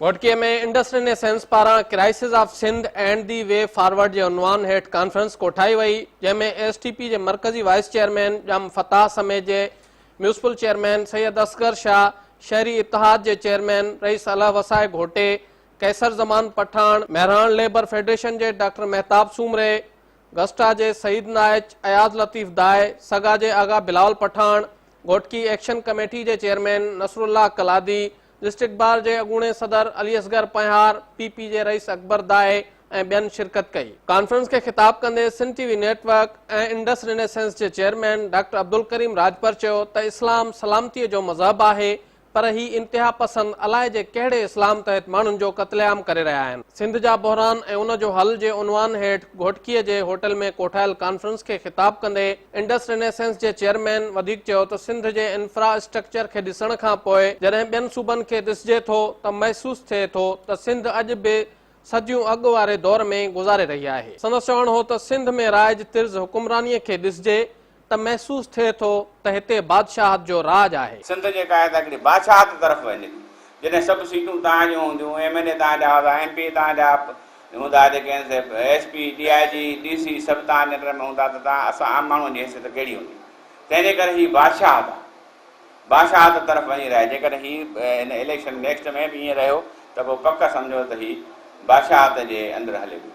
घोटकीअ में इंडस रिनेसेंस पारां crisis of Sindh and the way forward जे उनवान हेठि कॉन्फ्रेंस कोठाई वई, जंहिंमें एसटीपी जे मरकज़ी वाइस चेयरमैन जम फताह समेत जे म्यूनिसिपल चेयरमैन सैयद असगर शाह, शहरी इतिहाद जे चेयरमैन रईस अला वसाए घोटे, कैसर ज़मान पठान, मेहरान लेबर फेडरेशन जे डॉक्टर मेहताब सूमरे, गस्टा जे सईद नाइच, अयाज लतीफ़ दाए, सगा जे आगा बिलावल पठान, घोटकी एक्शन कमेटी जे chairman Nasrallah Kaladi, district bar जे अगूणे सदर अली असगर पंहार, पीपी जे रईस अकबर दाए ऐं ॿियनि शिरकत कई। कॉन्फ्रेंस खे ख़िताब कंदे सिंध टीवी नेटवर्क ऐं इंडस रिनेसेंस जे चेयरमैन डॉक्टर अब्दुल करीम राजपर चयो त इस्लाम सलामतीअ जो मज़हब आहे, पर ही इंतिहा पसंद अलाए जे कहिड़े इस्लाम तहत माण्हुनि जो क़त्लेआम करे रहिया आहिनि। सिंध जा बहरान ऐं उन जो हल जे उनवान हेठि घोटकीअ जे होटल में कोठायल कॉन्फ्रेंस खे ख़िताब कंदे इंडस रिनेसेंस जे चेयरमैन वधीक चयो त सिंध जे इंफ्रास्ट्रक्चर खे ॾिसण खां पोइ जॾहिं ॿियनि सूबनि खे ॾिसिजे थो त महसूस थिए थो त सिंध अॼु बि सदियूं अॻु वारे दौर में गुज़ारे रही आहे। संदसि चवणु हो त सिंध में राज तिर्ज़ हुकुमरानीअ खे ॾिसिजे त महसूस थिए थो त हिते बादशाहत जो राज आहे। सिंध जेका आहे त हिकिड़ी बादशाहत तरफ़ वञे थी। जॾहिं सभु सीटूं तव्हां जूं हूंदियूं, एमएलए तव्हांजा हूंदा, एमपी तव्हांजा हूंदा, जेके आहिनि एसपी, डीआईजी, डीसी सभु तव्हां निंड में हूंदा, त तव्हां असां आम माण्हुनि जी हैसियत कहिड़ी हूंदी। तंहिंजे करे हीअ बादशाहत आहे, बादशाहत तरफ़ वञी रहे। जेकॾहिं हीअ हिन इलेक्शन नेक्स्ट में बि ईअं रहियो त पोइ पक सम्झो त हीअ बादशाहत जे अंदरि हले थी।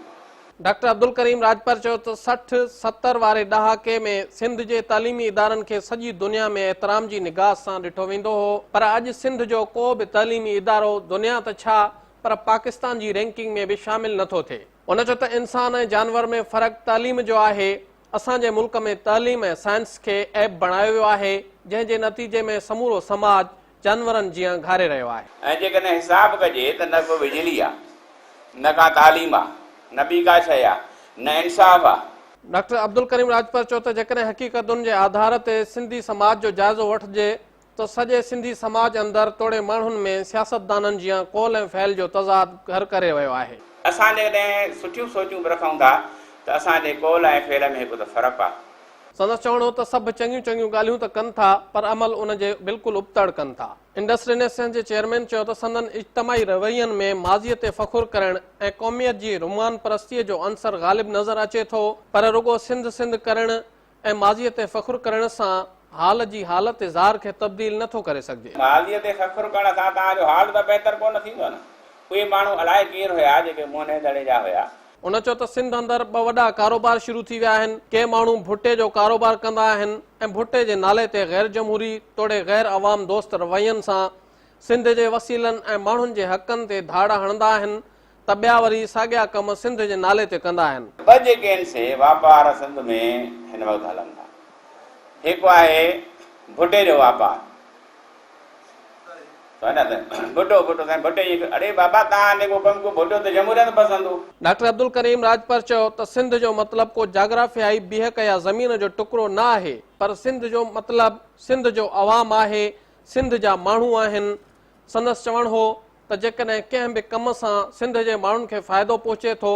डॉक्टर अब्दुल करीम राजपर चयो त 60-70 वारे ॾहाके में सिंध जे तालीमी इदारनि खे सॼी दुनिया में एतिराम जी निगाह सां ॾिठो वेंदो हो, पर अॼु सिंध जो को बि तालीमी इदारो दुनिया त छा पर पाकिस्तान जी रैंकिंग में बि शामिल नथो थिए। उन चयो त इंसान ऐं जानवर में फ़र्क़ु तालीम जो आहे। असांजे मुल्क में तालीम ऐं साइंस खे ऐप बणायो वियो आहे, जंहिं जे नतीजे में समूरो समाज जानवरनि जीअं घारे रहियो आहे। ऐं जेकॾहिं हिसाब कजे त न को बिजली आहे, न का तालीम आहे, न ॿी का शइ आहे, न इंसाफ़ आहे। डॉक्टर अब्दुल करीम राजपर चयो त जेकॾहिं हक़ीक़तुनि जे आधार ते सिंधी समाज जो जाइज़ो वठिजे त सॼे सिंधी समाज अंदरि तोड़े माण्हुनि में सियासतदाननि जीअं कौल ऐं फैल जो तज़ाद घर करे वियो आहे। असां जेकॾहिं सुठियूं सोचूं रखूं था त असांजे कौल ऐं फेल में हिकु त फ़र्क़ु आहे। संदसि चवणो त सभु चङियूं चङियूं ॻाल्हियूं त कनि था, पर अमल उन जे बिल्कुलु उबतड़ कनि था। इंडस रिनेसेंस जे चेयरमैन चयो त संदन इज्तमाही रवैयनि में माज़ीअ ते फ़खुरु करणु ऐं क़ौमियत जी रुमान परस्तीअ जो अंसर ग़ालिब नज़र अचे थो, पर रुगो सिंध सिंध करणु ऐं माज़ीअ ते फ़खुरु करण सां हाल जी हालत इज़हार खे तब्दील नथो करे सघिजे। माज़ीअ ते फ़खुरु करण सां तव्हांजो हाल त बहितर कोन थींदो न। उहे माण्हू अलाए केरु हुया जेके मुंहं दड़े जा हुया। उन चयो त सिंध अंदरि 2 वॾा कारोबार शुरू थी विया आहिनि। के माण्हू भुट्टे जो कारोबार कंदा आहिनि ऐं भुट्टे जे नाले ते गैर जमहूरी तोड़े गैर अवाम दोस्त रवैयनि सां सिंध जे वसीलनि ऐं माण्हुनि जे हक़नि ते धाड़ हणंदा आहिनि, त ॿिया वरी साॻिया कम सिंध जे नाले ते कंदा आहिनि। ॿ जेके आहिनि से वापार सिंध में हिन वक़्तु हलनि था। हिकु आहे भुट्टे जो वापारु। डॉक्टर अब्दुल करीम राजपर चयो त सिंध जो मतिलबु को जाग्राफियाई बिहक या ज़मीन जो टुकड़ो न आहे, पर सिंध जो मतिलबु सिंध जो अवाम आहे, सिंध जा माण्हू आहिनि। संदसि चवणु हो त जेकॾहिं कंहिं बि कम सां सिंध जे माण्हुनि खे फ़ाइदो पहुचे थो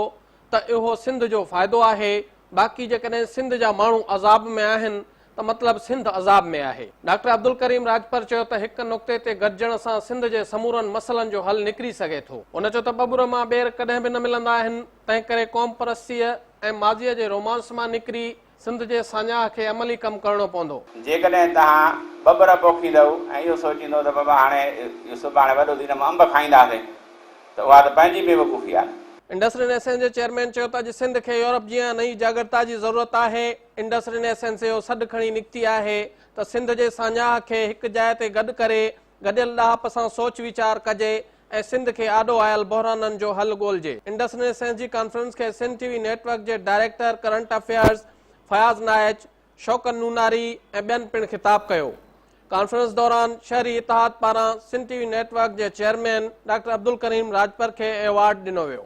त इहो सिंध जो फ़ाइदो आहे। बाक़ी जेकॾहिं सिंध जा माण्हू अज़ाब में आहिनि त मतिलबु सिंध अज़ाब में आहे। डॉक्टर अब्दुल करीम राजपर चयो त हिकु नुक़्ते ते गॾिजण सां सिंध जे समूरनि मसइलनि जो हल निकिरी सघे थो। उन चयो त बबुर मां ॿेर कॾहिं बि न मिलंदा आहिनि, तंहिं करे क़ौम परस्तीअ ऐं माज़ीअ जे रोमांस मां निकिरी सिंध जे सान्याह खे अमली कमु करणो पवंदो। जेकॾहिं तव्हां बबर पोखींदव ऐं इहो सोचींदव त बाबा हाणे सुभाणे वॾो ॾींहुं अंब खाईंदासीं, त उहा त पंहिंजी बेवकूफ़ी आहे। इंडस रिनेसेंस जे चेयरमैन चयो त अॼु सिंध खे यूरोप जीअं नई जागरता जी ज़रूरत आहे। इंडस रिनेसेंस जो सॾु खणी निकिती आहे त सिंध जे सान्याह खे हिकु जाइ ते गॾु करे गॾियल ॾाहप सां सोच वीचार कजे ऐं सिंध खे आॾो आयल बहराननि जो हल ॻोल्हिजे। इंडस रिनेसेंस जी कॉन्फ्रेंस खे सिंध टीवी नेटवर्क जे director current affairs Fayaz Naich, Shaukat Noonari ऐं ॿियनि पिणु ख़िताब कयो। कॉन्फ्रेंस दौरान शहरी इतिहाद पारां सिंध टीवी नेटवर्क जे चेयरमैन डॉक्टर अब्दुल करीम राजपर खे एवॉर्ड ॾिनो वियो।